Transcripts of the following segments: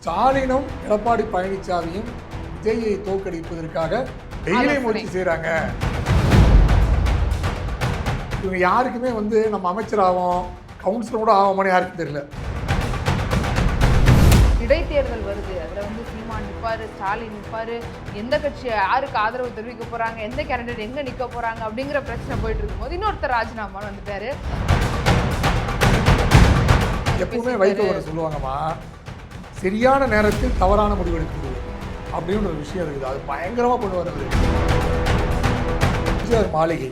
ஸ்டாலினும் எடப்பாடி பழனிசாமியும் விஜயை தோற்கடிப்பதற்காக டெய்லி முயற்சி செய்கிறாங்க. இவங்க யாருக்குமே நம்ம அமைச்சராகும் கவுன்சிலர் கூட ஆகுமான்னு யாருக்கும் தெரியல. இடைத்தேர்தல் வருது, அதில் சீமான் நிற்பாரு, ஸ்டாலின் நிற்பாரு, எந்த கட்சி யாருக்கு ஆதரவு தெரிவிக்க போறாங்க, எந்த கேண்டிடேட் எங்க நிற்க போறாங்க அப்படிங்கிற பிரச்சனை போயிட்டு இருக்கும்போது இன்னொருத்தர் ராஜினாமா வந்துட்டாரு. எப்பவுமே வைகோ சொல்லுவாங்கம்மா, சரியான நேரத்தில் தவறான முடிவு எடுக்க முடியும் அப்படின்னு ஒரு விஷயம் இருக்குது. அது பயங்கரமாக கொண்டு வருது. எம்ஜிஆர் மாளிகை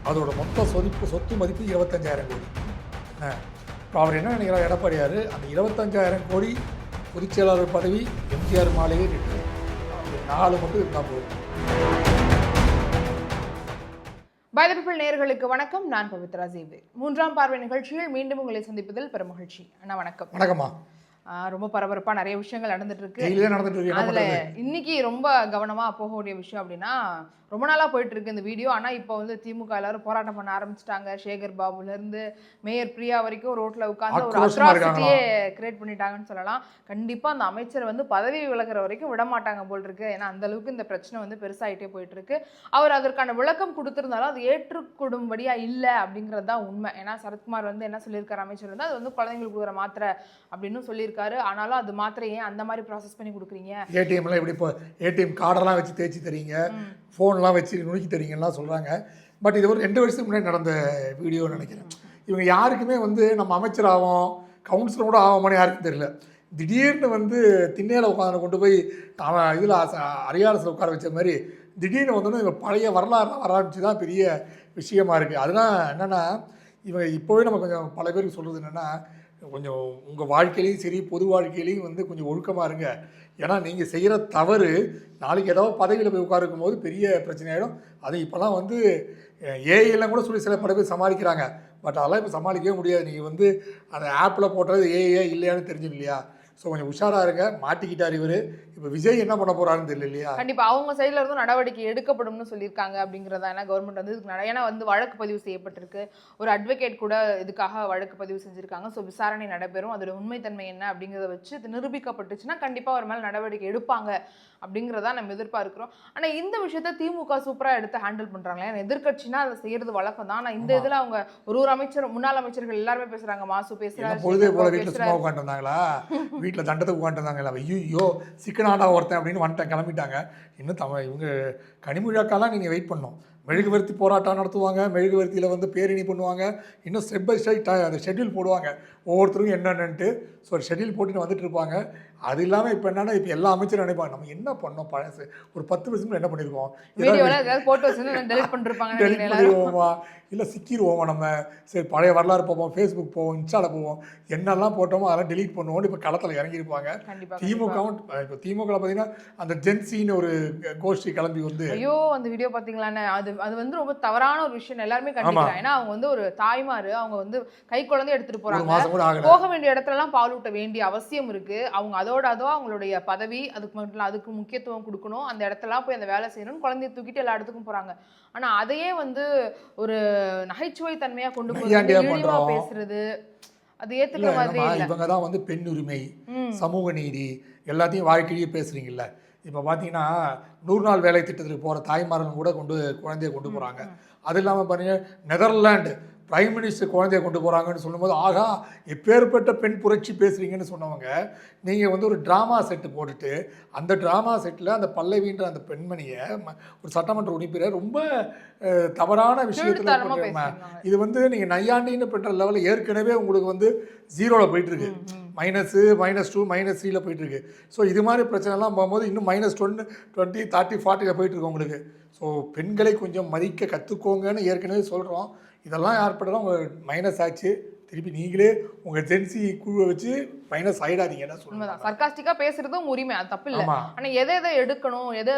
அதோட மொத்த சொத்து மதிப்பு 25,000 கோடி. இப்போ அவர் என்ன நினைக்கிறார் எடப்பாடியார், அந்த 25,000 கோடி பொதுச்செயலாளர் பதவி எம்ஜிஆர் மாளிகை நின்று 4 மட்டும் இருந்தால் போதும். பைதபிள் நேயர்களுக்கு வணக்கம். நான் பவித்ரா ஜீவே. 3ஆம் பார்வை நிகழ்ச்சியில் மீண்டும் உங்களை சந்திப்பதில் பெருமகிழ்ச்சி. அண்ணா வணக்கம். வணக்கம்மா. ரொம்ப பரபரப்பா நிறைய விஷயங்கள் நடந்துட்டு இருக்கு. அதுல இன்னைக்கு ரொம்ப கவனமா போகக்கூடிய விஷயம் அப்படின்னா, ரொம்ப நாளா போயிட்டு இருக்கு இந்த வீடியோ. ஆனா இப்போ திமுக எல்லாரும் போராட்டம் பண்ண ஆரம்பிச்சிட்டாங்க. சேகர் பாபுல இருந்து மேயர் பிரியா வரைக்கும் ரோட்ல உட்கார்ந்து ஒரு அட்ராசிட்டியே கிரியேட் பண்ணிட்டாங்கன்னு சொல்லலாம். கண்டிப்பா அந்த அமைச்சர் பதவி விலகிற வரைக்கும் விட மாட்டாங்க போல் இருக்கு. ஏன்னா அந்த அளவுக்கு இந்த பிரச்சனை பெருசாயிட்டே போயிட்டு இருக்கு. அவர் அதற்கான விளக்கம் கொடுத்திருந்தாலும் அது ஏற்றுக்கொடும்படியா இல்லை அப்படிங்கிறது தான் உண்மை. ஏன்னா சரத்குமார் என்ன சொல்லியிருக்காரு, அமைச்சர் அது குழந்தைங்களுக்கு கொடுக்குற மாத்திரை அப்படின்னு சொல்லியிருக்காரு. ஆனாலும் அது மாத்திரை ஏன் அந்த மாதிரி ப்ராசஸ் பண்ணி கொடுக்குறீங்க, ஏடிஎம்லாம் எப்படி இப்போ ஏடிஎம் கார்டெல்லாம் வச்சு தேய்ச்சி தரீங்க, ஃபோன்லாம் வச்சு நுணுக்கி தரீங்கலாம் சொல்கிறாங்க. பட் இது ஒரு 2 வருஷத்துக்கு முன்னாடி நடந்த வீடியோன்னு நினைக்கிறேன். இவங்க யாருக்குமே நம்ம அமைச்சராகும் கவுன்சிலர் கூட ஆகுமான்னு யாருக்கும் தெரியல. திடீர்னு திண்ணையில் உட்காந்து கொண்டு போய் அவன் இதில் அரியாரசில் உட்கார வச்ச மாதிரி திடீர்னு இவங்க பழைய வரலாறுலாம் வர ஆரம்பிச்சு தான் பெரிய விஷயமா இருக்குது. அதெல்லாம் என்னென்னா, இவங்க இப்போவே நம்ம கொஞ்சம் பல பேருக்கு சொல்கிறது என்னென்னா, கொஞ்சம் உங்கள் வாழ்க்கையிலையும் சரி பொது வாழ்க்கையிலையும் கொஞ்சம் ஒழுக்கமாக இருங்க. ஏன்னா நீங்கள் செய்கிற தவறு நாளைக்கு ஏதாவது பதவியில் போய் உட்காருக்கும் போது பெரிய பிரச்சனை ஆகிடும். அது இப்போலாம் ஏஐலாம் கூட சொல்லி சில பல பேர் சமாளிக்கிறாங்க. பட் அதெல்லாம் இப்போ சமாளிக்கவே முடியாது. நீங்கள் அந்த ஆப்பில் போட்டது ஏஐ இல்லையான்னு தெரிஞ்சும் இல்லையா? ஸோ கொஞ்சம் உஷாராக இருங்க. மாட்டிக்கிட்டார் இவர். இப்போ விஜய் என்ன பண்ண போகிறாருன்னு தெரியல இல்லையா? கண்டிப்பாக அவங்க சைடில் இருந்தும் நடவடிக்கை எடுக்கப்படும்னு சொல்லியிருக்காங்க அப்படிங்கிறதா. ஏன்னா கவர்மெண்ட் இதுக்கு ஏன்னா வழக்கு பதிவு செய்யப்பட்டிருக்கு. ஒரு அட்வொகேட் கூட இதுக்காக வழக்கு பதிவு செஞ்சுருக்காங்க. ஸோ விசாரணை நடைபெறும். அதோட உண்மைத்தன்மை என்ன அப்படிங்கிறத வச்சு இது நிரூபிக்கப்பட்டுச்சுன்னா கண்டிப்பாக ஒரு மேலே நடவடிக்கை எடுப்பாங்க அப்படிங்கிறதா நம்ம எதிர்பார்க்கிறோம். ஆனால் இந்த விஷயத்த திமுக சூப்பராக எடுத்து ஹேண்டில் பண்ணுறாங்களே. ஏன்னா எதிர்கட்சினா அதை செய்யறது வழக்கம் தான். ஆனால் இந்த இதில் அவங்க ஒரு அமைச்சர் முன்னாள் அமைச்சர்கள் எல்லாருமே பேசுகிறாங்க. மாசு பேசுகிறாங்க, வீட்டில் தண்டத்துக்கு உட்காந்துருந்தாங்க. ஐயோ சிக்கனாடா ஒருத்தன் அப்படின்னு வந்துட்டேன், கிளம்பிட்டாங்க. இன்னும் இவங்க கனிமொழியாக்காலாம் நீங்கள் வெயிட் பண்ணோம். மெழுகுவர்த்தி போராட்டம் நடத்துவாங்க, மெழுகுவர்த்தியில் பேரணி பண்ணுவாங்க. இன்னும் ஸ்டெப் பை ஸ்டெப் அந்த ஷெட்யூல் போடுவாங்க ஒவ்வொருத்தருக்கும் என்னென்னட்டு. ஸோ ஷெட்யூல் போட்டுட்டு வந்துட்டு இருப்பாங்க. அது இல்லாமல் இப்போ என்னென்னா, இப்போ எல்லா அமைச்சரும் நினைப்பாங்க நம்ம என்ன பண்ணோம் பழசு ஒரு 10 வருஷம் என்ன பண்ணியிருக்கோம், டெலிட் பண்ணிடுவோமா, இல்லை சிக்கிடுவோமா, நம்ம சரி பழைய வரலாறு போவோம், ஃபேஸ்புக் போவோம், இன்ஸ்டாவில் போவோம், என்னெல்லாம் போட்டோமோ அதெல்லாம் டெலிட் பண்ணுவோம். இப்போ களத்தில் இறங்கியிருப்பாங்க. திமுகவும் இப்போ திமுகவில் பார்த்தீங்கன்னா அந்த ஜென்சின்னு ஒரு கோஷ்டி கிளம்பி ஐயோ அந்த வீடியோ பார்த்தீங்களான்னு, அது ரொம்ப தவறான ஒரு விஷயம். எல்லாருமே கண்டிப்பாக. ஏன்னா அவங்க ஒரு தாய்மாரு, அவங்க கை குழந்தை எடுத்துகிட்டு போகிறாங்க. போக வேண்டிய இடத்துலலாம் பால் ஊட்ட வேண்டிய அவசியம் இருக்குது. அவங்க அதோ அவங்களுடைய பதவி அதுக்கு முக்கியத்துவம் கொடுக்கணும். அந்த இடத்துலாம் போய் அந்த வேலை செய்யணும்னு குழந்தைய தூக்கிட்டு எல்லா இடத்துக்கும் போகிறாங்க. ஆனால் அதையே ஒரு நகைச்சுவை தன்மையாக கொண்டு போய் பேசுறது அது ஏற்றுக்கிற மாதிரி இல்லை. இவங்க தான் பெண் உரிமை, சமூக நீதி எல்லாத்தையும் வாழ்க்கையிலேயே பேசுறீங்கல்ல. இப்போ பார்த்தீங்கன்னா 100 நாள் வேலை திட்டத்துக்கு போகிற தாய்மார்கள் கூட குழந்தைய கொண்டு போகிறாங்க. அது இல்லாமல் பார்த்தீங்கன்னா நெதர்லாண்டு பிரைம் மினிஸ்டர் குழந்தைய கொண்டு போகிறாங்கன்னு சொல்லும்போது ஆகா எப்பேற்பட்ட பெண் புரட்சி பேசுகிறீங்கன்னு சொன்னவங்க, நீங்கள் ஒரு ட்ராமா செட்டு போட்டுட்டு அந்த ட்ராமா செட்டில் அந்த பல்லவின்ற அந்த பெண்மணியை ஒரு சட்டமன்ற உறுப்பினரை ரொம்ப தவறான விஷயத்தில் இது நீங்கள் நையாண்டின்னு பெற்ற லெவலில் ஏற்கனவே உங்களுக்கு 0ல் போயிட்டுருக்கு. -2 -2 -3ல் போயிட்டுருக்கு. ஸோ இது மாதிரி பிரச்சனைலாம் போகும்போது இன்னும் -20 20 30 40ல் போயிட்டுருக்கு உங்களுக்கு. ஸோ பெண்களை கொஞ்சம் மதிக்க கற்றுக்கோங்கன்னு ஏற்கனவே சொல்கிறோம். இதெல்லாம் ஏற்படலாம் மைனஸ் ஆச்சு. திருப்பி நீங்களே உங்கள் ஜென்சி குழுவை வச்சு மைனஸ் ஆகிடாதீங்கன்னா சொல்லுங்கள். சர்காஸ்டிக்காக பேசுறதும் உரிமை, அது தப்பு இல்லை. ஆனால் எதை எடுக்கணும், எதை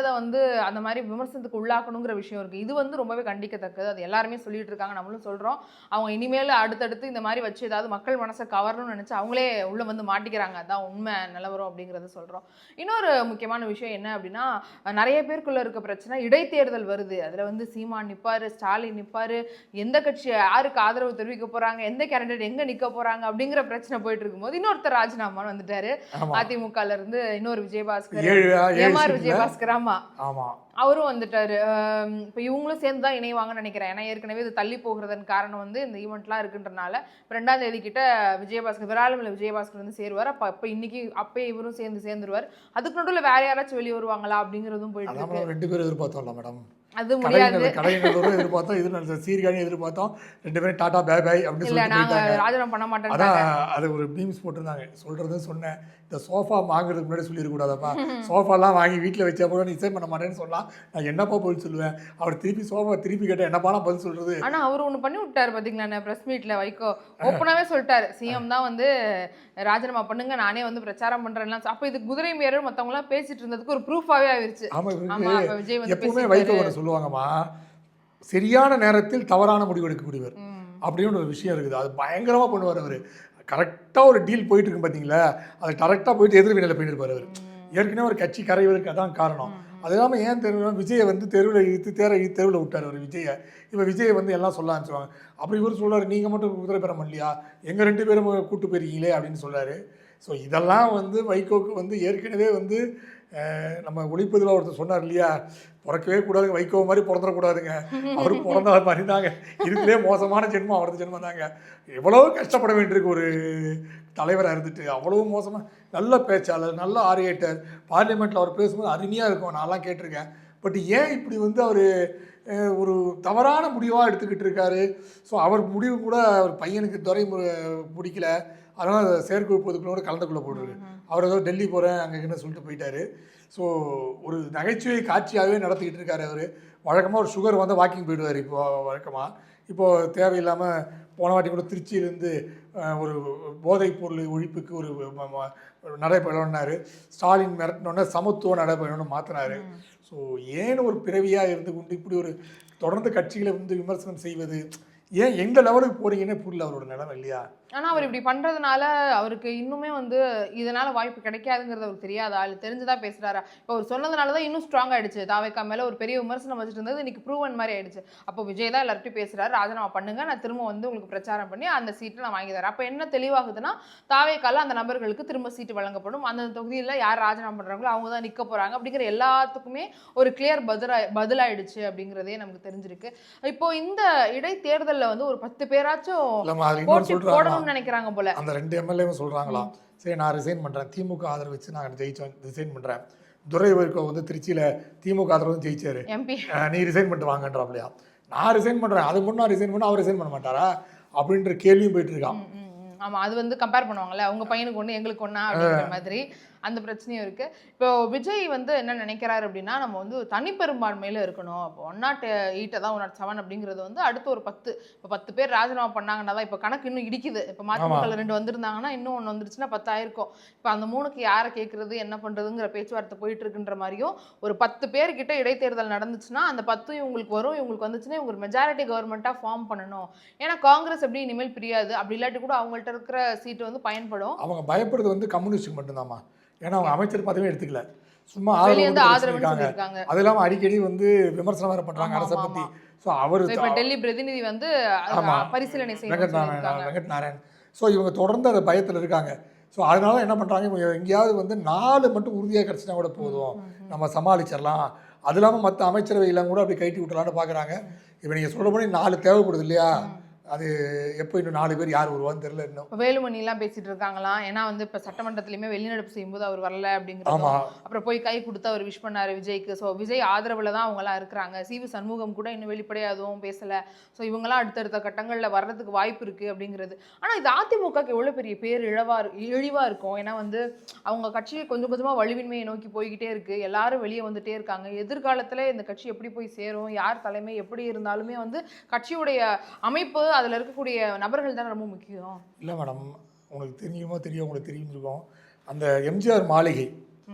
அந்த மாதிரி விமர்சனத்துக்கு உள்ளாக்கணுங்கிற விஷயம் இருக்குது. இது ரொம்பவே கண்டிக்கத்தக்கது. அது எல்லாருமே சொல்லிட்டு இருக்காங்க, நம்மளும் சொல்கிறோம். அவங்க இனிமேல் அடுத்தடுத்து இந்த மாதிரி வச்சு ஏதாவது மக்கள் மனசை கவரணும்னு நினச்சி அவங்களே உள்ளே மாட்டிக்கிறாங்க. அதுதான் உண்மை நிலவரம் அப்படிங்கிறத சொல்கிறோம். இன்னொரு முக்கியமான விஷயம் என்ன அப்படின்னா, நிறைய பேருக்குள்ளே இருக்க பிரச்சனை இடைத்தேர்தல் வருது. அதில் சீமான் நிற்பார், ஸ்டாலின் நிற்பார், எந்த கட்சி யாருக்கு ஆதரவு தெரிவிக்க போகிறாங்க, எந்த கேண்டிடேட் எங்கே நிற்க போகிறாங்க அப்படிங்கிற பிரச்சனை போயிட்டு இருக்கும்போது இன்னொருத்தர் ராஜினாமான்னு வந்துட்டாரு. அதிமுகல இருந்து இன்னொரு விஜயபாஸ்கர், 7 எம்ஆர் விஜயபாஸ்கர், ஆமா அவரும் வந்துட்டாரு. இப்போ இவங்களும் சேர்ந்து தான் இணைவாங்கன்னு நினைக்கிறேன். ஏன்னா ஏற்கனவே இது தள்ளி போகிறதன் காரணம் வந்து இந்த ஈவெண்ட்லாம் இருக்குன்றனால 2ஆம் தேதி கிட்ட விஜயபாஸ்கர், விராலிமலை விஜயபாஸ்கர் வந்து சேருவார். அப்போ இன்னைக்கு அப்பயே இவரும் சேர்ந்துருவார். அதுக்கு நடுவில் வேற யாராச்சும் வெளியே வருவாங்களா அப்படிங்கிறதும் போயிட்டு இருக்கு. 2 பேரும் எதிர்பார்த்தோம்ல மேடம். அது முடியாது. கடையினரும் எதிர்பார்த்தோம், இது சீர்காழி எதிர்பார்த்தோம். 2 பேரும் டாடா பை பை அப்படின்னு சொல்லிட்டு நாங்க ராஜினாமா பண்ண மாட்டோம். அதான் அது ஒரு மீம்ஸ் போட்டிருந்தாங்க. சொல்றது சொன்னேன், இந்த சோஃபா வாங்குறதுக்கு முன்னாடி சொல்லிடக்கூடாதப்பா. சோஃபாலாம் வாங்கி வீட்டில் வச்சா கூட நீ பண்ண மாட்டேன்னு சொல்லலாம். நான் என்னப்பா பதில் சொல்லுவேன்? அவர் திருப்பி சோஃபா திருப்பி கேட்டால் என்னப்பா பதில் சொல்றது? ஆனா அவர் ஒண்ணு பண்ணி விட்டாரு பாத்தீங்களா, பிரஸ் மீட்ல வைகோ ஓப்பனாவே சொல்லிட்டாரு, சிஎம் தான் வந்து ராஜினாமா பண்ணுங்க, நானே வந்து பிரச்சாரம் பண்றேன். அப்ப இது குதிரை மேயர் மத்தவங்க எல்லாம் பேசிட்டு இருந்ததுக்கு ஒரு ப்ரூஃபாவே ஆயிருச்சு. ஆமா, விஜய் வந்து எப்பவுமே வைகோ சொல்லுவாங்கம்மா, சரியான நேரத்தில் தவறான முடிவு எடுக்கக்கூடியவர் அப்படின்னு ஒரு விஷயம் இருக்குது. அது பயங்கரமாக பண்ணுவார் அவர். கரெக்டாக ஒரு டீல் போயிட்டு இருக்கு பார்த்தீங்களா, அது கரெக்டாக போயிட்டு எதிர்வினையில் போயிட்டு இருப்பார் அவர். ஏற்கனவே ஒரு கட்சி கரைவதற்கு அதான் காரணம். அது இல்லாமல் ஏன் தெருவில் விஜயை வந்து தெருவில் தெருவில் விட்டார் அவர் விஜயை. இப்போ விஜயை வந்து எல்லாம் சொல்ல ஆரம்பிச்சுவாங்க. அப்படி இவர் சொல்கிறார், நீங்கள் மட்டும் குதிரை பெற முடியலையா, எங்கள் 2 பேரும் கூட்டு போயிருக்கீங்களே அப்படின்னு சொல்கிறாரு. ஸோ இதெல்லாம் வந்து வைகோக்கு வந்து ஏற்கனவே வந்து நம்ம ஒளிப்பதில் ஒருத்தர் சொன்னார் இல்லையா, பிறக்கவே கூடாதுங்க, வைகோ மாதிரி பிறந்துடக்கூடாதுங்க. அவர் பிறந்த மாதிரி தாங்க, இதுலேயே மோசமான ஜென்மம் அவரது ஜென்மம் தாங்க. எவ்வளோ கஷ்டப்பட வேண்டியிருக்கு ஒரு தலைவராக இருந்துட்டு. அவ்வளோ மோசமாக, நல்ல பேச்சாளர், நல்ல ஆரியேட்டர், பார்லிமெண்ட்டில் அவர் பேசும்போது அருமையாக இருக்கும், நான்லாம் கேட்டிருக்கேன். பட் ஏன் இப்படி வந்து அவர் ஒரு தவறான முடிவாக எடுத்துக்கிட்டு இருக்காரு? ஸோ அவர் முடிவு கூட அவர் பையனுக்கு துறை பிடிக்கல, அதனால் செயற்குழு பொதுக்களோட கலந்துக்குள்ளே போட்டுருக்கு. அவர் ஏதோ டெல்லி போகிறேன் அங்கே என்ன சொல்லிட்டு போயிட்டாரு. ஸோ ஒரு நகைச்சுவை காட்சியாகவே நடத்திக்கிட்டு இருக்காரு அவர். வழக்கமாக ஒரு சுகர் வந்து வாக்கிங் போயிடுவார் இப்போது வழக்கமாக. இப்போது தேவையில்லாமல் போன வாட்டி கூட திருச்சியிலேருந்து ஒரு போதைப் பொருள் ஒழிப்புக்கு ஒரு நடைபெறணுன்னாரு. ஸ்டாலின் மிரட்டினோடனே சமத்துவ நடைபெறணும்னு மாற்றினார். ஸோ ஏன்னு ஒரு பிறவியாக இருந்து கொண்டு இப்படி ஒரு தொடர்ந்து கட்சிகளை வந்து விமர்சனம் செய்வது, ஏன் எந்த லெவலுக்கு போறீங்கன்னு புரியல அவரோட நிலைமை இல்லையா? ஆனா அவர் இப்படி பண்றதுனால அவருக்கு இன்னுமே வந்து இதனால வாய்ப்பு கிடைக்காதுங்கிறது அவருக்கு தெரியாதா, இல்லை தெரிஞ்சுதான் பேசுறாரா? இப்போ அவர் சொன்னதுனாலதான் இன்னும் ஸ்ட்ராங் ஆயிடுச்சு. தாவேக்கா மேல ஒரு பெரிய விமர்சனம் வச்சுட்டு இருந்தது இன்னைக்கு ப்ரூவன் மாதிரி ஆயிடுச்சு. அப்போ விஜய் தான் எல்லார்ட்டையும் பேசுறாரு, ராஜினாமா பண்ணுங்க, நான் திரும்ப வந்து உங்களுக்கு பிரச்சாரம் பண்ணி அந்த சீட்டை நான் வாங்கி தரேன். அப்ப என்ன தெளிவாகுதுன்னா, தாவேக்கால அந்த நபர்களுக்கு திரும்ப சீட்டு வழங்கப்படும், அந்த தொகுதியில் யார் ராஜினாமா பண்றாங்களோ அவங்க தான் நிக்க போறாங்க அப்படிங்கிற எல்லாத்துக்குமே ஒரு கிளியர் பதிலாயிடுச்சு அப்படிங்கிறதே நமக்கு தெரிஞ்சிருக்கு. இப்போ இந்த இடைத்தேர்தலில் வந்து ஒரு 10 பேராச்சும் போடணும் நினைக்கிறாங்க போல. அந்த 2 எம்எல்ஏவும் சொல்றாங்களா, சரி நான் ரிசைன் பண்றேன், திமுக ஆதரவு வச்சு நான் ஜெயிச்சோம், ரிசைன் பண்றேன். துரை வைகோ வந்து திருச்சியில திமுக ஆதரவு ஜெயிச்சாரு, எம்பி, நீ ரிசைன் பண்ணிட்டு வாங்கன்றாப்லையா. நான் ரிசைன் பண்றேன், அது முன்னே ரிசைன் பண்ண அவர் ரிசைன் பண்ண மாட்டாரா அப்படின்ற கேள்வியும் போயிட்டு இருக்கான். ஆமா, அது வந்து கம்பேர் பண்ணுவாங்கல்ல, அவங்க பையனுக்கு ஒண்ணு எங்களுக்கு ஒண்ணா அப்படிங்கிற மாதிரி அந்த பிரச்சனையும் இருக்கு. இப்போ விஜய் வந்து என்ன நினைக்கிறாரு அப்படின்னா, நம்ம வந்து தனிப்பெரும்பான்மையில இருக்கணும். இப்போ 108 தான் 107 அப்படிங்கிறது வந்து அடுத்து ஒரு 10 பேர் ராஜினாமா பண்ணாங்கன்னா தான் இப்போ கணக்கு இன்னும் இடிக்குது. இப்போ மதிமுக 2 வந்திருந்தாங்கன்னா இன்னும் 1 வந்துருச்சுன்னா 10 ஆயிருக்கும். இப்போ அந்த 3க்கு யாரை கேட்கறது என்ன பண்றதுங்கிற பேச்சுவார்த்தை போயிட்டு இருக்குன்ற மாதிரியும், ஒரு 10 பேர்கிட்ட இடைத்தேர்தல் நடந்துச்சுன்னா அந்த 10 இவங்களுக்கு வரும், இவங்களுக்கு வந்துச்சுன்னா இவங்க மெஜாரிட்டி கவர்மெண்ட்டாக ஃபார்ம் பண்ணணும். ஏன்னா காங்கிரஸ் எப்படி இனிமேல் பிரியாது, அப்படி இல்லாட்டி கூட அவங்கள்ட்ட இருக்கிற சீட்டு வந்து பயன்படும். அவங்க பயப்படுறது வந்து கம்யூனிஸ்ட் மட்டும்தாம்மா. ஏன்னா அவங்க அமைச்சர் பதவியே எடுத்துக்கல, சும்மா ஆதரவு. அது இல்லாமல் அடிக்கடி வந்து விமர்சனம் வேற பண்றாங்க அரசை பத்தி. ஸோ அவர் டெல்லி பிரதிநிதி வந்து பரிசீலனை வெங்கட் நாராயண். ஸோ இவங்க தொடர்ந்து அந்த பயத்தில் இருக்காங்க. ஸோ அதனால என்ன பண்ணுறாங்க, இவங்க எங்கேயாவது வந்து 4 மட்டும் உறுதியாக கிடச்சினா கூட போதும், நம்ம சமாளிச்சிடலாம். அது இல்லாமல் மற்ற அமைச்சரவையெல்லாம் கூட அப்படி கைட்டி விட்டலான்னு பார்க்குறாங்க. இப்போ நீங்கள் சொல்கிறபடி 4 தேவைப்படுது இல்லையா, அது எப்போ இன்னும் 4 பேர் யார் வருவான்னு தெரியல. இன்னும் வேலுமணிலாம் பேசிட்டு இருக்காங்களாம். ஏன்னா வந்து இப்போ சட்டமன்றத்திலையுமே வெளிநடப்பு செய்யும்போது அவர் வரல அப்படிங்கிறது, அப்புறம் போய் கை கொடுத்து அவர் விஷ் பண்ணாரு விஜய்க்கு. ஸோ விஜய் ஆதரவில் தான் அவங்களாம் இருக்கிறாங்க. சிவி சண்முகம் கூட இன்னும் வெளிப்படையாக எதுவும் பேசலை. ஸோ இவங்களாம் அடுத்தடுத்த கட்டங்களில் வர்றதுக்கு வாய்ப்பு இருக்குது அப்படிங்கிறது. ஆனால் இது அதிமுகக்கு எவ்வளோ பெரிய பேர் இழிவாக இருக்கும். ஏன்னா வந்து அவங்க கட்சியை கொஞ்சம் கொஞ்சமாக வலிவின்மையை நோக்கி போய்கிட்டே இருக்குது, எல்லாரும் வெளியே வந்துட்டே இருக்காங்க. எதிர்காலத்தில் இந்த கட்சி எப்படி போய் சேரும், யார் தலைமை எப்படி இருந்தாலுமே வந்து கட்சியுடைய அமைப்பு, அதில் இருக்கக்கூடிய நபர்கள் தான் ரொம்ப முக்கியம். இல்லை மேடம், உங்களுக்கு தெரியும், உங்களுக்கு தெரிஞ்சிருக்கும், அந்த எம்ஜிஆர் மாளிகை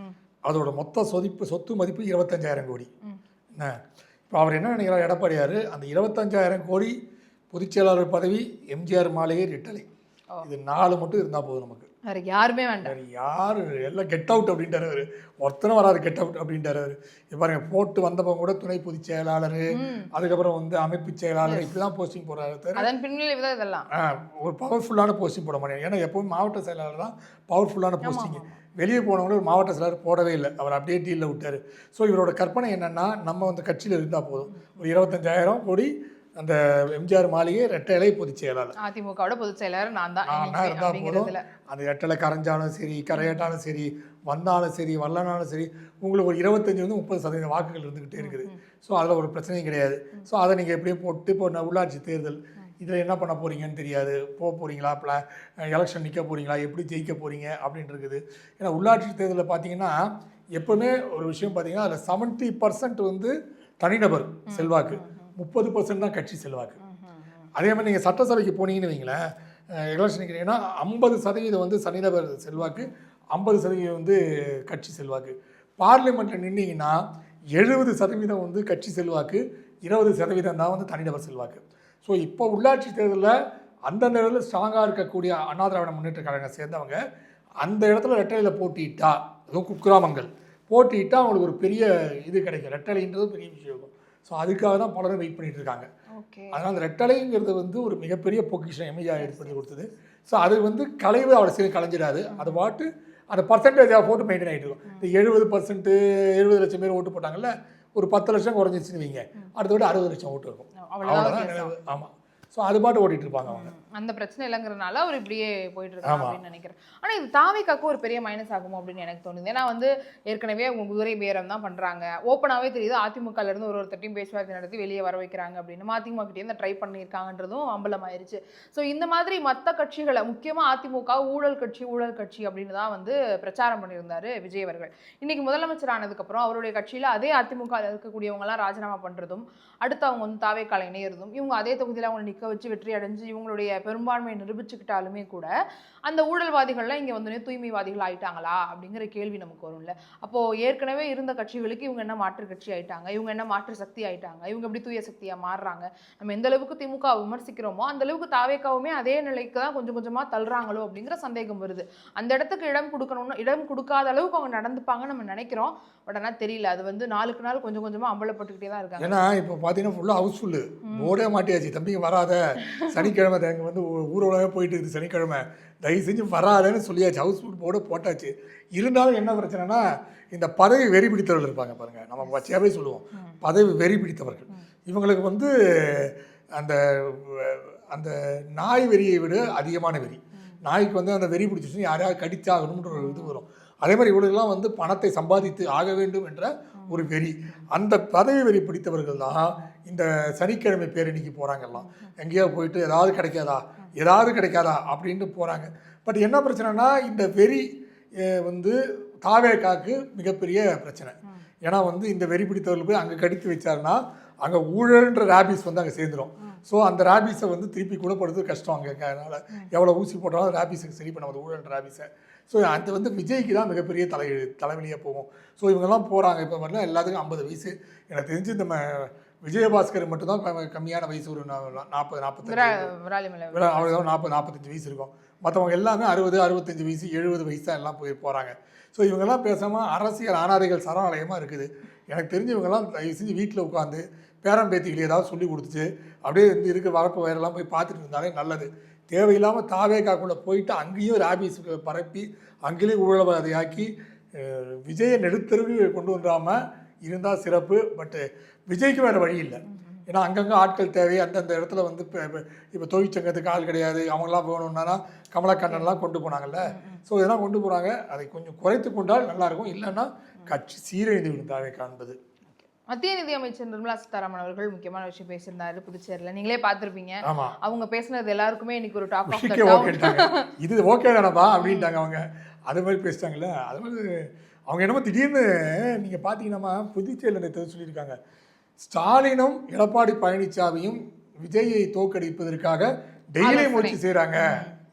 அதோட மொத்த சொத்து மதிப்பு 25,000 கோடி. என்ன இப்போ அவர் என்ன நினைக்கிறார் எடப்பாடியார், அந்த 25,000 கோடி பொதுச்செயலாளர் பதவி, எம்ஜிஆர் மாளிகை, ரெட்டலை, இது 4 மட்டும் இருந்தால் போதும் நமக்கு. வேற யாருமே வேண்டாம். வேறு யார் எல்லாம் கெட் அவுட் அப்படின்ட்டார் அவர். ஒருத்தனும் வராது கெட் அவுட் அப்படின்ட்டார் அவர். இப்போ பாருங்க போட்டு வந்தவங்க கூட துணை பொதுச் செயலாளர், அதுக்கப்புறம் வந்து அமைப்பு செயலாளர் இப்படி தான் போஸ்டிங் போடுறாரு. அதன் பின்விளைவு தான் இதெல்லாம். ஒரு பவர்ஃபுல்லான போஸ்டிங் போட மாட்டேன். ஏன்னா எப்பவும் மாவட்ட செயலாளர் தான் பவர்ஃபுல்லான போஸ்டிங். வெளியே போனவங்களும் ஒரு மாவட்ட செயலாளர் போடவே இல்லை, அவர் அப்படியே டீலில் விட்டார். ஸோ இவரோட கற்பனை என்னென்னா, நம்ம வந்து கட்சியில் இருந்தால் போதும், ஒரு 25,000 கோடி அந்த எம்ஜிஆர் மாளிகை ரெட்டை இலை பொதுச் செயலாளர், அதிமுகவோட பொதுச் செயலாளர் நான் தான் இருந்தால் போதும். அந்த ரெட்டலை கரைஞ்சாலும் சரி, கரையாட்டாலும் சரி, வந்தாலும் சரி, வரலனாலும் சரி, உங்களுக்கு ஒரு 25-30% வாக்குகள் இருந்துக்கிட்டே இருக்குது. ஸோ அதில் ஒரு பிரச்சனையும் கிடையாது. ஸோ அதை நீங்கள் எப்படியே போட்டு இப்போ உள்ளாட்சி தேர்தல் இதில் என்ன பண்ண போகிறீங்கன்னு தெரியாது. போக போகிறீங்களா, எலெக்ஷன் நிற்க போகிறீங்களா, எப்படி ஜெயிக்க போகிறீங்க அப்படின்னு இருக்குது. ஏன்னா உள்ளாட்சி தேர்தலில் பார்த்தீங்கன்னா எப்போவுமே ஒரு விஷயம் பார்த்தீங்கன்னா அதில் 70% வந்து தனிநபர் செல்வாக்கு, 30% தான் கட்சி செல்வாக்கு. அதே மாதிரி நீங்கள் சட்டசபைக்கு போனீங்கன்னு வைங்களேன், எலெக்ஷன் நிற்கிறீங்கன்னா 50% வந்து தனிநபர் செல்வாக்கு, 50% வந்து கட்சி செல்வாக்கு. பார்லிமெண்ட்டில் நின்னீங்கன்னா 70% வந்து கட்சி செல்வாக்கு, 20% தான் வந்து தனிநபர் செல்வாக்கு. ஸோ இப்போ உள்ளாட்சி தேர்தலில் அந்தந்த இடத்துல ஸ்ட்ராங்காக இருக்கக்கூடிய அண்ணா திராவிட முன்னேற்ற கழகம் சேர்ந்தவங்க அந்த இடத்துல ரெட்டலையில் போட்டியிட்டா, அதுவும் குக்கிராமங்கள் போட்டியிட்டா அவங்களுக்கு ஒரு பெரிய இது கிடைக்கும். ரெட்டலைன்றது பெரிய விஷயம் இருக்கும். ஸோ அதுக்காக தான் பலரும் வெயிட் பண்ணிட்டு இருக்காங்க. அதனால் அந்த ரெட்டலைங்கிறது வந்து ஒரு மிகப்பெரிய பொக்கிஷம் எம்ஜிஆர் ஏற்படுத்தி கொடுத்தது. ஸோ அது வந்து கலைவு அவளை சரி கலைஞ்சிடாது. அது பாட்டு அந்த பர்சன்டேஜாக போட்டு மெயின்டைன் ஆகிட்டு இருக்கும். இந்த 70% 70 லட்சம் பேர் ஓட்டு போட்டாங்கல்ல, ஒரு 10 லட்சம் குறைஞ்சிச்சுன்னு வைங்க, அடுத்த விட 60 லட்சம் ஓட்டு இருக்கும். அவ்வளோதான். ஆமாம். ஸோ அது பாட்டு ஓட்டிட்டு இருப்பாங்க அவங்க. அந்த பிரச்சனை இல்லைங்கிறதுனால அவர் இப்படியே போயிட்டு இருக்காங்க அப்படின்னு நினைக்கிறேன். ஆனால் இது தாவேக்காக்கு ஒரு பெரிய மைனஸ் ஆகுமோ அப்படின்னு எனக்கு தோணுது. ஏன்னா வந்து ஏற்கனவே அவங்க குதிரை பேரம் தான் பண்ணுறாங்க. ஓப்பனாகவே தெரியுது அதிமுகல இருந்து ஒருத்தட்டையும் பேச்சுவார்த்தை நடத்தி வெளியே வர வைக்கிறாங்க அப்படின்னு. அதிமுக கிட்டே ட்ரை பண்ணியிருக்காங்கன்றதும் அம்பலம் ஆயிடுச்சு. ஸோ இந்த மாதிரி மற்ற கட்சிகளை, முக்கியமாக அதிமுக ஊழல் கட்சி அப்படின்னு தான் வந்து பிரச்சாரம் பண்ணியிருந்தாரு விஜய் அவர்கள். இன்னைக்கு முதலமைச்சர் ஆனதுக்கப்புறம் அவருடைய கட்சியில் அதே அதிமுக இருக்கக்கூடியவங்கலாம் ராஜினாமா பண்ணுறதும், அடுத்து அவங்க வந்து தாவேக்கால இணையிறதும், இவங்க அதே தொகுதியில் அவங்க நிற்க வச்சு வெற்றி அடைஞ்சு இவங்களுடைய பெரும்பான்மையை நிரூபிச்சுக்கிட்டாலுமே கூட அந்த ஊழல்வாதிகள்லாம் இங்கே வந்து தூய்மைவாதிகள் ஆயிட்டாங்களா அப்படிங்கிற கேள்வி நமக்கு வரும்ல. அப்போது ஏற்கனவே இருந்த கட்சிகளுக்கு இவங்க என்ன மாற்று கட்சி ஆயிட்டாங்க, இவங்க என்ன மாற்று சக்தி ஆயிட்டாங்க, இவங்க எப்படி தூய சக்தியாக மாறுறாங்க. நம்ம எந்த அளவுக்கு திமுக விமர்சிக்கிறோமோ அந்த அளவுக்கு தாவேக்காவுமே அதே நிலைக்கு தான் கொஞ்சம் கொஞ்சமாக தள்ளுறாங்களோ அப்படிங்கிற சந்தேகம் வருது. அந்த இடத்துக்கு இடம் கொடுக்கணும்னு, இடம் கொடுக்காத அளவுக்கு அவங்க நடந்துப்பாங்கன்னு நம்ம நினைக்கிறோம். பட் ஆனால் தெரியல, அது வந்து நாளுக்கு நாள் கொஞ்சம் கொஞ்சமாக அம்பலப்பட்டுக்கிட்டே தான் இருக்காங்க. ஏன்னா இப்போ பார்த்தீங்கன்னா ஃபுல்லாக ஹவுஸ்ஃபுல்லு, போர்டே மாட்டியாச்சு. தம்பிங்க வராத, சனிக்கிழமை அங்கே வந்து ஊர்வலமே போயிட்டு இருக்குது, சனிக்கிழமை தயவு செஞ்சு வராதுன்னு சொல்லியாச்சு, ஹவுஸ்ஃபுல் போர்டு போட்டாச்சு. இருந்தாலும் என்ன பிரச்சனைனா, இந்த பதவி வெறி பிடித்தவர்கள் இருப்பாங்க பாருங்கள், நம்ம வச்சியாவே சொல்லுவோம் பதவி வெறி பிடித்தவர்கள். இவங்களுக்கு வந்து அந்த அந்த நாய் வெறியை விட அதிகமான வெறி. நாய்க்கு வந்து அந்த வெறி பிடிச்சிச்சு யாரையாவது கடிச்சாகணுன்ற ஒரு இது வரும். அதே மாதிரி இவங்களுக்கெல்லாம் வந்து பணத்தை சம்பாதித்து ஆக வேண்டும் என்ற ஒரு வெறி. அந்த பதவி வெறி பிடித்தவர்கள் தான் இந்த சனிக்கிழமை பேரணிக்கு போகிறாங்கலாம். எங்கேயோ போயிட்டு ஏதாவது கிடைக்காதா அப்படின்ட்டு போகிறாங்க. பட் என்ன பிரச்சனைனா, இந்த வெறி வந்து தாவேக்காக்கு மிகப்பெரிய பிரச்சனை. ஏன்னா வந்து இந்த வெறி பிடித்தவர்கள் போய் அங்கே கடித்து வச்சாருன்னா அங்கே ஊழல்ன்ற ரேபிஸ் வந்து அங்கே சேர்ந்துடும். ஸோ அந்த ரேபிஸை வந்து திருப்பி குணப்படுறது கஷ்டம் அங்கே. அதனால் எவ்வளோ ஊசி போட்டாலும் ரேபிஸுக்கு சரி பண்ண ஒரு ஊழல்ன்ற ரேபிஸை. ஸோ அது வந்து விஜய்க்கு தான் மிகப்பெரிய தலைவலியாக போகும். ஸோ இவங்கெல்லாம் போகிறாங்க. இப்போ வரலாம் எல்லாத்துக்கும் 50 வயசு. எனக்கு தெரிஞ்சு நம்ம விஜயபாஸ்கர் மட்டும்தான் கம்மியான வயசு, ஒரு 40-45 அவ்வளோதான், 40-45 வயசு இருக்கும். மற்றவங்க எல்லாமே 60-65 வயசு 70 வயசு தான் எல்லாம் போகிறாங்க. ஸோ இவங்கெல்லாம் பேசாமல் அரசியல் அனாதைகள் சரணாலயமாக இருக்குது. எனக்கு தெரிஞ்சு இவங்கெல்லாம் தயவு செஞ்சு வீட்டில் உட்காந்து பேரம்பேத்திகள் ஏதாவது சொல்லி கொடுத்துட்டு அப்படியே வந்து இருக்க வரப்பு வயரெல்லாம் போய் பார்த்துட்டு இருந்தாலே நல்லது. தேவையில்லாமல் தாவேக்காக்குள்ளே போயிட்டு அங்கேயும் ராபிஸுக்கு பரப்பி அங்கேயும் ஊழல்வாதியாக்கி விஜயை நெடுத்தருக்கு கொண்டு வந்துடாமல் இருந்தால் சிறப்பு. பட்டு விஜய்க்கு வேறு வழி இல்லை. ஏன்னா அங்கங்கே ஆட்கள் தேவை. அந்தந்த இடத்துல வந்து இப்போ தொழிற்சங்கத்துக்கு ஆள் கிடையாது. அவங்களாம் போகணுன்னா கமலக்கண்ணன்லாம் கொண்டு போனாங்கல்ல. ஸோ இதெல்லாம் கொண்டு போகிறாங்க. அதை கொஞ்சம் குறைத்து கொண்டால் நல்லாயிருக்கும். இல்லைன்னா கட்சி சீரழிந்து விடும் தாவே காண்பது. மத்திய நிதி அமைச்சர் நிர்மலா சீதாராமன் அவர்கள் முக்கியமான விஷயம் பேசியிருந்தாரு புதுச்சேரியில். நீங்களே பார்த்துருப்பீங்க. அவங்க பேசினது எல்லாருக்குமே இன்னைக்கு ஒரு டாப் ஆஃப் தி டவுன். இது ஓகே தானப்பா அப்படின்ட்டாங்க அவங்க. அது மாதிரி பேசிட்டாங்கல்ல. அது மாதிரி அவங்க என்னமோ திடீர்னு நீங்கள் பார்த்தீங்கன்னா புதுச்சேரியில் நேற்று சொல்லியிருக்காங்க, ஸ்டாலினும் எடப்பாடி பழனிசாமியும் விஜயை தோற்கடிப்பதற்காக டெய்லி முயற்சி செய்கிறாங்க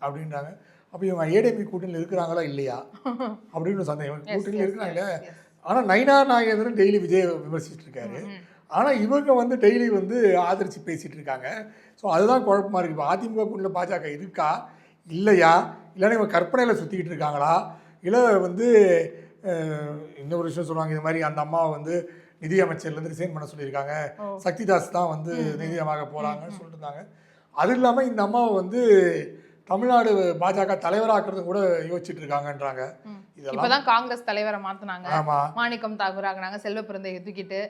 அப்படின்றாங்க. அப்போ இவங்க ஏடிஎம்கே கூட்டணியில் இருக்கிறாங்களா இல்லையா அப்படின்னு சந்தேகம். கூட்டணியில் இருக்கிறாங்க. ஆனால் நயினா நாகேந்திரன் டெய்லி விஜயை விமர்சிச்சுட்டு இருக்காரு. ஆனால் இவங்க வந்து டெய்லி வந்து ஆதரித்து பேசிகிட்டு இருக்காங்க. ஸோ அதுதான் குழப்பமாக இருக்குது. இப்போ அதிமுக கூட்டணியில் பாஜக இருக்கா இல்லையா, இல்லைன்னா இவங்க கற்பனையில் சுற்றிக்கிட்டு இருக்காங்களா, இல்லை வந்து இன்னொரு விஷயம் சொல்லுவாங்க, இது மாதிரி அந்த அம்மாவை வந்து நிதி அமைச்சர்லேருந்து ரிசைன் பண்ண சொல்லியிருக்காங்க, சக்திதாஸ் தான் வந்து நிதியமாக போகிறாங்கன்னு சொல்லிட்டு இருந்தாங்க. அது இல்லாமல் இந்த அம்மாவை வந்து தமிழ்நாடு பாஜக தலைவராக்குறது கூட யோசிச்சுட்டு இருக்காங்கன்றாங்க. இப்பதான் காங்கிரஸ் தலைவரை மாத்தினாங்க, ஆமாம், மாணிக்கம் தாகூர் ஆகினாங்க, செல்வ பிறந்தையை தூக்கிட்டு.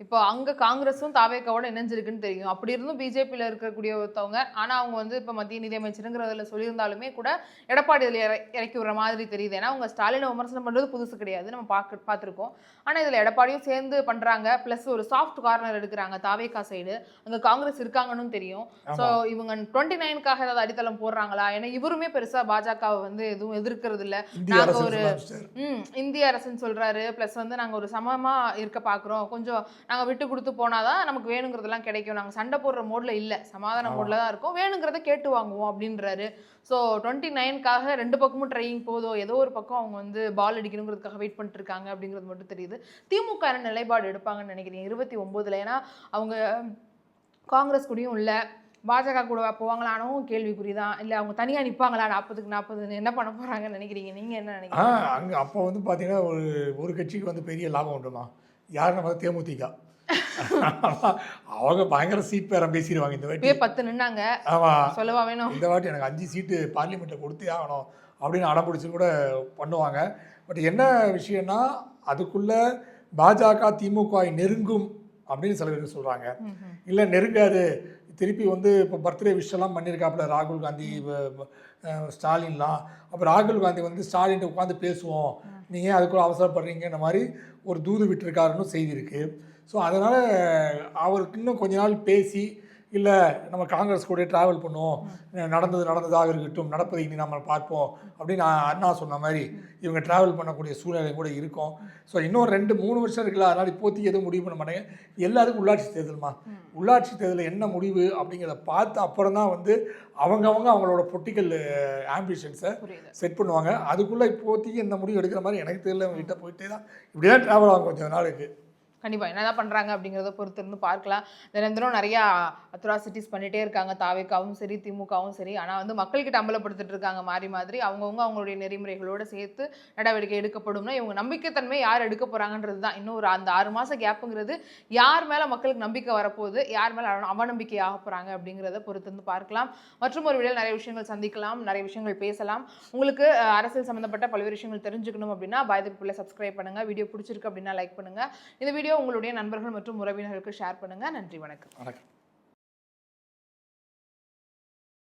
இப்போ அங்க காங்கிரஸும் தாவேக்காவோட இணைஞ்சிருக்குன்னு தெரியும். அப்படி இருந்தும் பிஜேபியில் இருக்கக்கூடிய ஒருத்தவங்க, ஆனா அவங்க வந்து இப்போ மத்திய நிதியமைச்சருங்கிறதுல சொல்லியிருந்தாலுமே கூட எடப்பாடி இதில் இறக்கி விடுற மாதிரி தெரியுது. ஏன்னா அவங்க ஸ்டாலினை விமர்சனம் பண்றது புதுசு கிடையாது, நம்ம பார்த்துருக்கோம். ஆனா இதுல எடப்பாடியும் சேர்ந்து பண்றாங்க, பிளஸ் ஒரு சாஃப்ட் கார்னர் எடுக்கிறாங்க தாவேக்கா சைடு. அங்க காங்கிரஸ் இருக்காங்கன்னு தெரியும். ஸோ இவங்க 29க்காக ஏதாவது அடித்தளம் போடுறாங்களா? ஏன்னா இவருமே பெருசா பாஜகவை வந்து எதுவும் எதிர்க்கிறது இல்லை. நாங்க ஒரு இந்திய அரசுன்னு சொல்றாரு, பிளஸ் வந்து நாங்க ஒரு சமமா இருக்க பாக்குறோம், கொஞ்சம் நாங்க விட்டு கொடுத்து போனாதான் நமக்கு வேணுங்கிறதெல்லாம் கிடைக்கும், நாங்க சண்டை போடுற மோட்ல இல்ல, சமாதான மோட்ல தான் இருக்கோம், வேணுங்கிறத கேட்டு வாங்குவோம் அப்படின்றாரு. ஸோ 29க்காக ரெண்டு பக்கமும் ட்ரையிங் போதோ, ஏதோ ஒரு பக்கம் அவங்க வந்து பால் அடிக்கணுங்கிறதுக்காக வெயிட் பண்ணிட்டு இருக்காங்க அப்படிங்கிறது மட்டும் தெரியுது. திமுக நிலைப்பாடு எடுப்பாங்கன்னு நினைக்கிறீங்க 29ல்? ஏன்னா அவங்க காங்கிரஸ் கூடயும் இல்லை, பாஜக கூட போவாங்களானும் கேள்விக்குறிதான், இல்லை அவங்க தனியாக நிற்பாங்களா 40க்கு 40 என்ன பண்ண போகிறாங்கன்னு நினைக்கிறீங்க? நீங்கள் என்ன நினைக்கிறீங்க? அங்கே அப்போ வந்து பார்த்தீங்கன்னா ஒரு கட்சிக்கு வந்து பெரிய லாபம் உண்டுமா, யாருன்னு பார்த்தா தேமுதிக. அவங்க பயங்கர சீட் பேரம் பேசிடுவாங்க. இந்த வாட்டி 10 நின்னாங்க. ஆமாம், சொல்லவா வேணும், இந்த வாட்டி எனக்கு 5 சீட்டு பார்லிமெண்ட்டில் கொடுத்தே ஆகணும் அப்படின்னு அடம்பிடிச்சு கூட பண்ணுவாங்க. பட் என்ன விஷயம்னா, அதுக்குள்ளே பாஜக திமுக நெருங்கும் அப்படின்னு சில பேர் சொல்கிறாங்க. இல்லை நெருங்காது, திருப்பி வந்து இப்போ பர்த்டே விஷயம்லாம் பண்ணியிருக்காப்புல ராகுல் காந்தி, ஸ்டாலின்லாம். அப்போ ராகுல் காந்தி வந்து ஸ்டாலின் உட்காந்து பேசுவோம், நீங்கள் அதுக்குள்ள அவசரப்படுறீங்கன்ற மாதிரி ஒரு தூது விட்டுருக்காருன்னு செய்தி இருக்குது. ஸோ அதனால் அவருக்கு இன்னும் கொஞ்ச நாள் பேசி, இல்லை நம்ம காங்கிரஸ் கூட ட்ராவல் பண்ணுவோம், நடந்ததாக இருக்கட்டும், நடப்பதை இனி நம்ம பார்ப்போம் அப்படின்னு அண்ணா சொன்ன மாதிரி இவங்க ட்ராவல் பண்ணக்கூடிய சூழ்நிலை கூட இருக்கும். ஸோ இன்னும் 2-3 வருஷம் இருக்குல்ல, அதனால் இப்போதைக்கு எதுவும் முடிவு பண்ண மாட்டேங்க. எல்லாருக்கும் உள்ளாட்சி தேர்தல்மா, உள்ளாட்சி தேர்தலில் என்ன முடிவு அப்படிங்கிறத பார்த்து அப்புறம் தான் வந்து அவங்களோட பொலிட்டிக்கல் ஆம்பிஷன்ஸை செட் பண்ணுவாங்க. அதுக்குள்ளே இப்போதைக்கு இந்த முடிவு எடுக்கிற மாதிரி எனக்கு தெரியல. அவங்ககிட்ட போயிட்டே தான் இப்படி தான் ட்ராவல் ஆகும் கொஞ்சம் நாளுக்கு. கண்டிப்பாக என்னதான் பண்ணுறாங்க அப்படிங்கிறத பொறுத்து இருந்து பார்க்கலாம். தினம் நிறையா அட்ராசிட்டிஸ் பண்ணிகிட்டே இருக்காங்க, தாவேக்காவும் சரி திமுகவும் சரி. ஆனால் வந்து மக்கள்கிட்ட அம்பலப்படுத்திட்டு இருக்காங்க மாறி மாதிரி. அவங்களுடைய நெறிமுறைகளோடு சேர்த்து நடவடிக்கை எடுக்கப்படும்னா இவங்க நம்பிக்கைத்தன்மை யார் எடுக்க போகிறாங்கன்றது தான். இன்னும் ஒரு அந்த 6 மாத கேப்புங்கிறது யார் மேலே மக்களுக்கு நம்பிக்கை வரப்போகுது, யார் மேலே அவநம்பிக்கை ஆக போகிறாங்க அப்படிங்கிறத பொறுத்து இருந்து பார்க்கலாம். மற்றும் ஒரு வீடியோவில் நிறைய விஷயங்கள் சந்திக்கலாம், நிறைய விஷயங்கள் பேசலாம். உங்களுக்கு அரசியல் சம்மந்தப்பட்ட பல்வேறு விஷயங்கள் தெரிஞ்சுக்கணும் அப்படின்னா பாய்தபிள்ளையை சப்ஸ்கிரைப் பண்ணுங்கள். வீடியோ பிடிச்சிருக்கு அப்படின்னா லைக் பண்ணுங்கள். இந்த வீடியோ உங்களுடைய நண்பர்கள் மற்றும் உறவினர்களுக்கு ஷேர் பண்ணுங்கள். நன்றி, வணக்கம்.